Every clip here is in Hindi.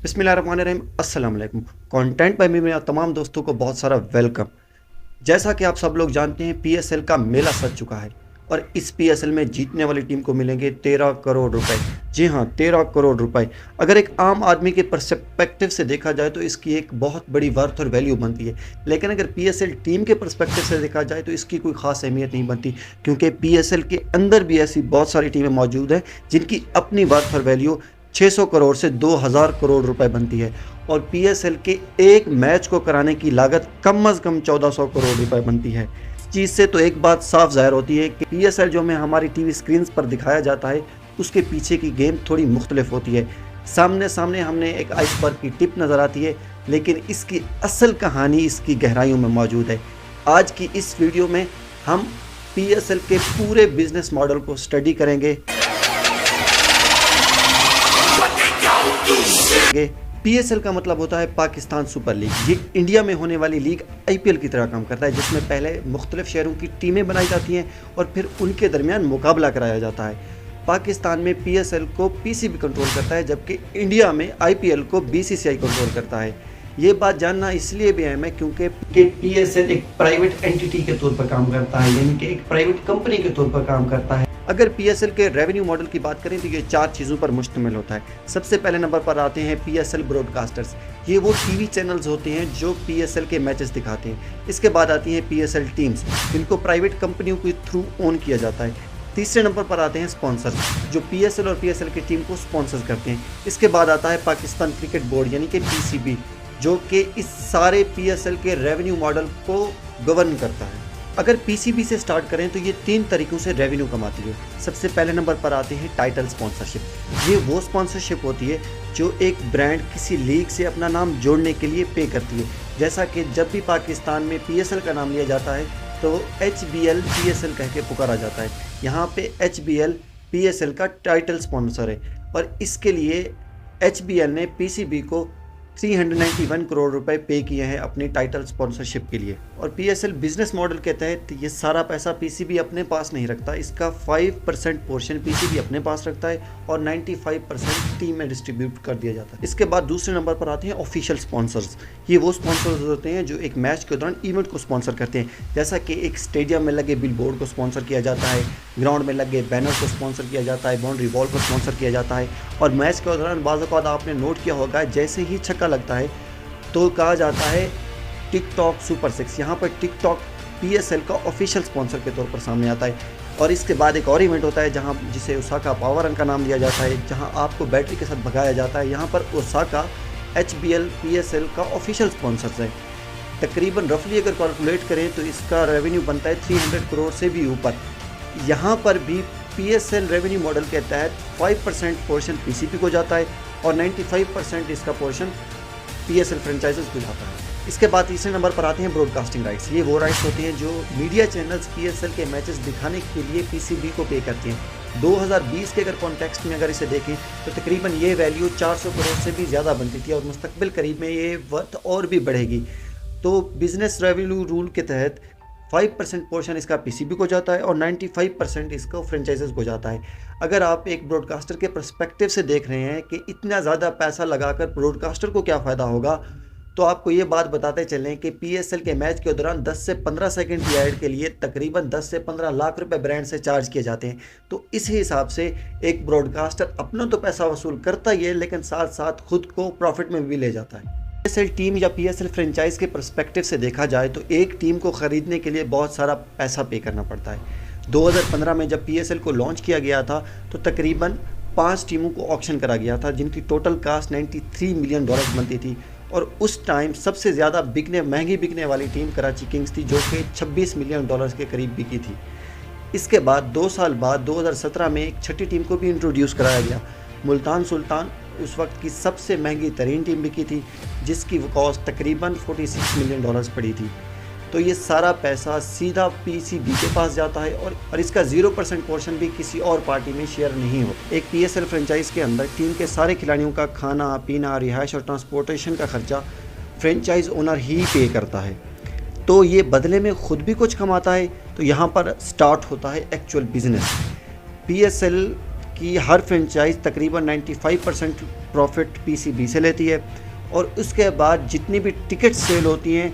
बिस्मिल्लाहिर्रहमानिर्रहीम, अस्सलाम वालेकुम। कंटेंट बाय मी में तमाम दोस्तों को बहुत सारा वेलकम। जैसा कि आप सब लोग जानते हैं, पीएसएल का मेला सज चुका है और इस पीएसएल में जीतने वाली टीम को मिलेंगे 13 करोड़ रुपए। जी हाँ, 13 करोड़ रुपए। अगर एक आम आदमी के पर्सपेक्टिव से देखा जाए तो इसकी एक बहुत बड़ी वर्थ और वैल्यू बनती है, लेकिन अगर पीएसएल टीम के पर्सपेक्टिव से देखा जाए तो इसकी कोई ख़ास अहमियत नहीं बनती, क्योंकि पीएसएल के अंदर भी ऐसी बहुत सारी टीमें मौजूद हैं जिनकी अपनी वर्थ और वैल्यू 600 करोड़ से 2000 करोड़ रुपए बनती है और पीएसएल के एक मैच को कराने की लागत कम अज़ कम 1400 करोड़ रुपए बनती है। इस चीज़ से तो एक बात साफ ज़ाहिर होती है कि पीएसएल जो हमें हमारी टीवी स्क्रीन पर दिखाया जाता है उसके पीछे की गेम थोड़ी मुख्तलिफ होती है। सामने सामने हमने एक आइसबर्ग की टिप नज़र आती है, लेकिन इसकी असल कहानी इसकी गहराइयों में मौजूद है। आज की इस वीडियो में हम पीएसएल के पूरे बिजनेस मॉडल को स्टडी करेंगे। पीएसएल का मतलब होता है पाकिस्तान सुपर लीग। ये इंडिया में होने वाली लीग आईपीएल की तरह काम करता है, जिसमें पहले मुख्तलिफ शहरों की टीमें बनाई जाती हैं और फिर उनके दरमियान मुकाबला कराया जाता है। पाकिस्तान में पीएसएल को पीसीबी कंट्रोल करता है, जबकि इंडिया में आईपीएल को बीसीसीआई कंट्रोल करता है। ये बात जानना इसलिए भी अहम है क्योंकि पीएसएल एक प्राइवेट एंटिटी के तौर पर काम करता है, यानी कि एक प्राइवेट कंपनी के तौर पर काम करता है। अगर पीएसएल के रेवेन्यू मॉडल की बात करें तो ये 4 चीज़ों पर मुश्तमिल होता है। सबसे पहले नंबर पर आते हैं पीएसएल ब्रॉडकास्टर्स। ये वो टीवी चैनल्स होते हैं जो पीएसएल के मैचेस दिखाते हैं। इसके बाद आती हैं पीएसएल टीम्स, जिनको प्राइवेट कंपनियों के थ्रू ओन किया जाता है। तीसरे नंबर पर आते हैं स्पॉन्सर्स, जो पीएसएल और पीएसएल की टीम को स्पॉन्सर करते हैं। इसके बाद आता है पाकिस्तान क्रिकेट बोर्ड यानी कि पीसीबी, जो कि इस सारे पीएसएल के रेवेन्यू मॉडल को गवर्न करता है। अगर पीसीबी से स्टार्ट करें तो ये 3 तरीक़ों से रेवेन्यू कमाती है। सबसे पहले नंबर पर आते हैं टाइटल स्पॉन्सरशिप। ये वो स्पॉन्सरशिप होती है जो एक ब्रांड किसी लीग से अपना नाम जोड़ने के लिए पे करती है। जैसा कि जब भी पाकिस्तान में पीएसएल का नाम लिया जाता है तो एचबीएल पीएसएल कह के पुकारा जाता है। यहाँ पे एचबीएल पीएसएल का टाइटल स्पॉन्सर है और इसके लिए एचबीएल ने पीसीबी को 391 करोड़ रुपए पे किए हैं अपनी टाइटल स्पॉन्सरशिप के लिए। और पीएसएल बिजनेस मॉडल के तहत ये सारा पैसा पीसीबी अपने पास नहीं रखता, इसका 5% पोर्शन पीसीबी अपने पास रखता है और 95% टीम में डिस्ट्रीब्यूट कर दिया जाता है। इसके बाद दूसरे नंबर पर आते हैं ऑफिशियल स्पॉन्सर्स। ये वो स्पॉन्सर्स होते हैं जो एक मैच के दौरान इवेंट को स्पॉन्सर करते हैं, जैसा कि एक स्टेडियम में लगे बिल बोर्ड को स्पॉन्सर किया जाता है, ग्राउंड में लगे बैनर को स्पॉन्सर किया जाता है, बाउंड्री वॉल को स्पॉन्सर किया जाता है। और मैच के दौरान बाज़-औक़ात आपने नोट किया होगा, जैसे ही छक्का लगता है तो कहा जाता है टिकटॉक सुपर 6। यहाँ पर टिकटॉक पीएसएल का ऑफिशियल स्पॉन्सर के तौर पर सामने आता है। और इसके बाद एक और इवेंट होता है जहाँ जिसे ओसाका पावर रन का नाम दिया जाता है, जहाँ आपको बैटरी के साथ भगाया जाता है। यहाँ पर ओसाका एचबीएल पीएसएल का ऑफिशियल स्पॉन्सर है। तकरीबन रफली अगर कैलकुलेट करें तो इसका रेवेन्यू बनता है 300 करोड़ से भी ऊपर। यहाँ पर भी पीएसएल रेवेन्यू मॉडल के तहत 5% पोर्शन पीसीबी को जाता है और 95% इसका पोर्शन पीएसएल फ्रेंचाइजेस को जाता है। इसके बाद तीसरे नंबर पर आते हैं ब्रॉडकास्टिंग राइट्स। ये वो राइट्स होते हैं जो मीडिया चैनल्स पीएसएल के मैचेस दिखाने के लिए पीसीबी को पे करते हैं। 2020 के अगर कॉन्टेक्स्ट में अगर इसे देखें तो तकरीबन ये वैल्यू 400 करोड़ से भी ज़्यादा बनती थी और मुस्तकबिल करीब में ये वर्थ और भी बढ़ेगी। तो बिजनेस रेवेन्यू रूल के तहत 5% पोर्शन इसका पीसीबी को जाता है और 95% इसको फ्रेंचाइजेस को जाता है। अगर आप एक ब्रॉडकास्टर के पर्सपेक्टिव से देख रहे हैं कि इतना ज़्यादा पैसा लगाकर ब्रॉडकास्टर को क्या फ़ायदा होगा, तो आपको ये बात बताते चलें कि पीएसएल के मैच के दौरान 10 से 15 सेकंड की ऐड के लिए तकरीबन 10 से 15 लाख रुपए ब्रांड से चार्ज किए जाते हैं। तो इस हिसाब से एक ब्रॉडकास्टर अपना तो पैसा वसूल करता ही है, लेकिन साथ साथ खुद को प्रॉफिट में भी ले जाता है। पीएसएल टीम या पीएसएल फ्रेंचाइज के पर्सपेक्टिव से देखा जाए तो एक टीम को ख़रीदने के लिए बहुत सारा पैसा पे करना पड़ता है। 2015 में जब पीएसएल को लॉन्च किया गया था तो तकरीबन 5 टीमों को ऑक्शन करा गया था, जिनकी टोटल कास्ट $93 मिलियन बनती थी। और उस टाइम सबसे ज़्यादा महंगी बिकने वाली टीम कराची किंग्स थी, जो कि $26 मिलियन के करीब बिकी थी। इसके बाद 2 साल बाद 2017 में एक छठी टीम को भी इंट्रोड्यूस कराया गया। मुल्तान सुल्तान उस वक्त की सबसे महंगी तरीन टीम बिकी थी, जिसकी कॉस्ट तकरीबन $46 मिलियन पड़ी थी। तो ये सारा पैसा सीधा पीसीबी के पास जाता है और इसका 0% पोर्शन भी किसी और पार्टी में शेयर नहीं होता। एक पीएसएल फ्रेंचाइज के अंदर टीम के सारे खिलाड़ियों का खाना पीना, रिहाइश और ट्रांसपोर्टेशन का खर्चा फ्रेंचाइज ओनर ही पे करता है। तो ये बदले में खुद भी कुछ कमाता है। तो यहाँ पर स्टार्ट होता है एक्चुअल बिजनेस। पीएसएल कि हर फ्रेंचाइज तकरीबन 95% प्रॉफिट पीसीबी से लेती है, और उसके बाद जितनी भी टिकट सेल होती हैं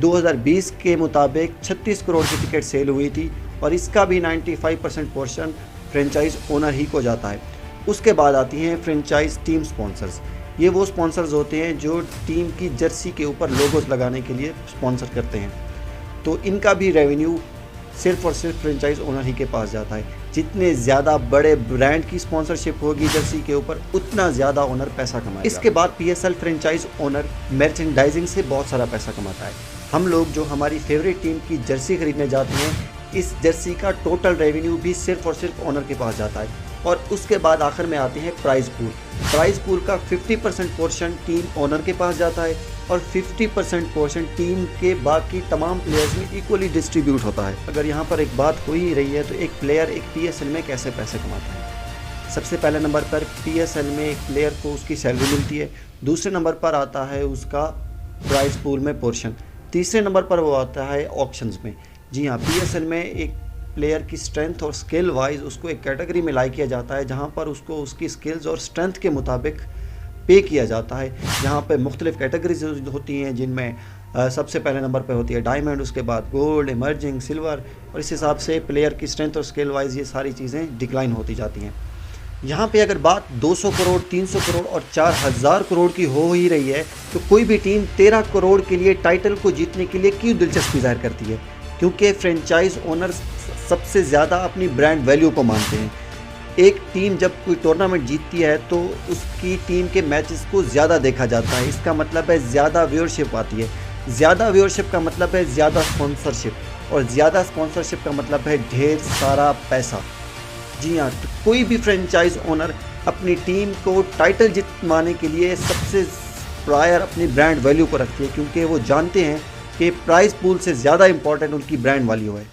2020 के मुताबिक 36 करोड़ की टिकट सेल हुई थी, और इसका भी 95% पोर्शन फ्रेंचाइज ओनर ही को जाता है। उसके बाद आती हैं फ्रेंचाइज टीम स्पॉन्सर्स। ये वो स्पॉन्सर्स होते हैं जो टीम की जर्सी के ऊपर लोगोस लगाने के लिए स्पॉन्सर करते हैं, तो इनका भी रेवेन्यू सिर्फ और सिर्फ फ्रेंचाइज ओनर ही के पास जाता है। जितने ज़्यादा बड़े ब्रांड की स्पॉन्सरशिप होगी जर्सी के ऊपर, उतना ज़्यादा ओनर पैसा कमाएगा। इसके बाद पीएसएल फ्रेंचाइज ओनर मर्चेंडाइजिंग से बहुत सारा पैसा कमाता है। हम लोग जो हमारी फेवरेट टीम की जर्सी खरीदने जाते हैं, इस जर्सी का टोटल रेवेन्यू भी सिर्फ और सिर्फ ओनर के पास जाता है। और उसके बाद आखिर में आते हैं प्राइज़ पूल। प्राइज़ पूल का 50% पोर्शन टीम ओनर के पास जाता है, और 50% पोर्शन टीम के बाकी तमाम प्लेयर्स में इक्वली डिस्ट्रीब्यूट होता है। अगर यहाँ पर एक बात हो ही रही है तो एक प्लेयर एक पीएसएल में कैसे पैसे कमाता है। सबसे पहले नंबर पर पीएसएल में एक प्लेयर को उसकी सैलरी मिलती है। दूसरे नंबर पर आता है उसका प्राइज़ पूल में पोर्शन। तीसरे नंबर पर वो आता है ऑक्शंस में। जी हाँ, पीएसएल में एक प्लेयर की स्ट्रेंथ और स्किल वाइज उसको एक कैटेगरी में लाई किया जाता है, जहाँ पर उसको उसकी स्किल्स और स्ट्रेंथ के मुताबिक पे किया जाता है। यहाँ पे मुख्तलिफ कैटेगरीज होती हैं, जिनमें सबसे पहले नंबर पे होती है डायमंड, उसके बाद गोल्ड, इमर्जिंग, सिल्वर, और इस हिसाब से प्लेयर की स्ट्रेंथ और स्किल वाइज ये सारी चीज़ें डिक्लाइन होती जाती हैं। यहाँ पे अगर बात 200 करोड़, 300 करोड़ और 4000 करोड़ की हो ही रही है, तो कोई भी टीम 13 करोड़ के लिए टाइटल को जीतने के लिए क्यों दिलचस्पी जाहिर करती है? क्योंकि फ्रेंचाइज ओनर्स सबसे ज़्यादा अपनी ब्रांड वैल्यू को मानते हैं। एक टीम जब कोई टूर्नामेंट जीतती है तो उसकी टीम के मैचेस को ज़्यादा देखा जाता है। इसका मतलब है ज़्यादा व्यूअरशिप आती है। ज़्यादा व्यूअरशिप का मतलब है ज़्यादा स्पॉन्सरशिप, और ज़्यादा स्पॉन्सरशिप का मतलब है ढेर सारा पैसा। जी हाँ, तो कोई भी फ्रेंचाइज ओनर अपनी टीम को टाइटल जितवाने के लिए सबसे प्रायर अपनी ब्रांड वैल्यू को रखती है, क्योंकि वो जानते हैं कि प्राइज़ पूल से ज़्यादा इंपॉर्टेंट उनकी ब्रांड वैल्यू है।